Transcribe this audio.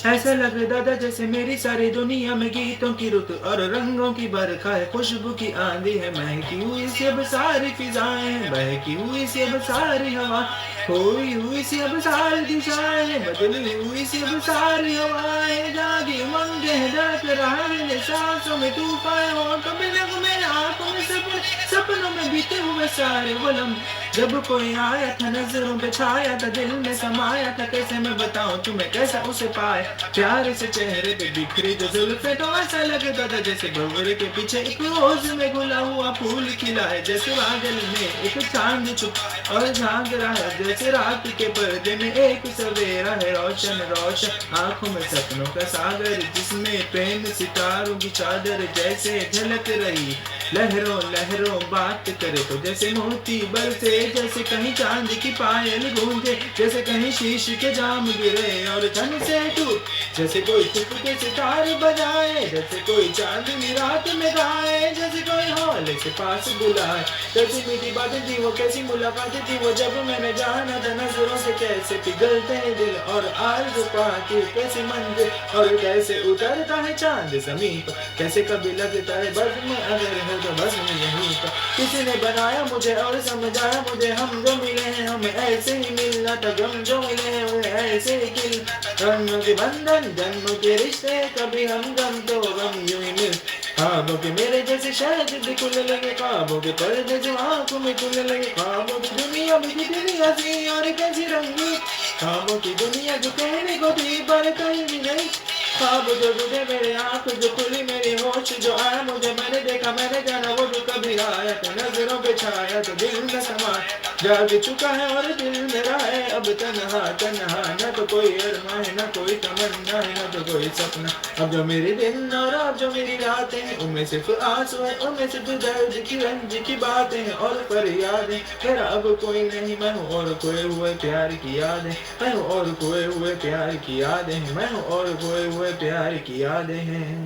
ऐसा लगता था जैसे मेरी सारी दुनिया में गीतों की रुत और रंगों की बरखा है, खुशबू की आंधी है, महकी हुई सी अब सारी फिजाएं, बहकी हुई सी अब सारी हवा, खोई हुई सी अब सारी दिशाएं, बदली हुई सी अब सारी हवाएं, जागी उमंगे हैं धड़क रहा है मेरे सांसों में तूफान, हो कभी लग मेरे आंखों में सपने, सपनों में बीते हुए सारे वो लम्हे, जब कोई आया था नजरों पे छाया था, दिल में समाया था, कैसे मैं बताऊं तुम्हें कैसा उसे पाया, प्यार से चेहरे पे बिखरी जो जुल्फे, तो ऐसा लगता था जैसे भंवरे के पीछे एक रोज में घुला हुआ फूल खिला है, जैसे बादल में एक चांद छुप और झांक रहा है, जैसे रात के पर्दे में एक सवेरा है, रोशन रोशन आंखों में सपनों का सागर, जिसमें प्रेम सितारों की चादर जैसे झलक रही, लहरों लहरों बात करे तो जैसे मोती बरसे, जैसे कहीं चांद की पायल गूंजे, जैसे कहीं शीश के जाम गिरे और तन से टूट, जैसे कोई चुपके से तार बजाए, जैसे कोई चांदनी रात में गाए, जैसे कोई हौले से पास बुलाए, कैसी मीठी बातें थी वो, कैसी मुलाकातें थी वो, जब मैंने जाना था नजरों से कैसे पिघलते हैं दिल और आरज़ू पाती कैसी मंजिल, और कैसे उतरता है चांद ज़मीन पर, कैसे कभी लगता है बज़्म अगर हो तो बज़्म यहीं पर, किसी ने बनाया मुझे और समझाया मुझे, हम जो मिले हैं हम ऐसे ही मिलना था, गम जो मिले हैं वो ऐसे ही खिल, रंगों के बंधन जन्मों के रिश्ते, कभी हम गम तो गम यूं ही मिल, ख्वाबों के मेरे जैसे शायद भी खुलने लगे, ख्वाबों के पर्दे जो आंखों में खुलने लगे, ख्वाबों की दुनिया भी कितनी हंसी और कैसी रंगी, ख्वाबों की दुनिया जो कहने को थी पर कहीं भी नहीं, ख्वाब जो टूटे मेरे आँख जो खुली मेरी होश जो आया मुझे, मैंने देखा मैंने जाना वो जो कभी आया तो नजरों पे छाया तो दिल में समा, जाग चुका है और दिल मेरा है अब तन्हा तन्हा, न तो कोई अरमान है न कोई तमन्ना है न तो कोई सपना, अब जो मेरे दिन और अब जो मेरी रातें हैं उनमें सिर्फ आंसू है, उनमें सिर्फ दर्द की रंज की बातें हैं और फरियादें, मेरा अब कोई नहीं मैं हूँ और खोए हुए प्यार की यादें, मैं हूँ और खोए हुए प्यार की यादें, मैं हूँ और खोए हुए प्यार की यादें हैं।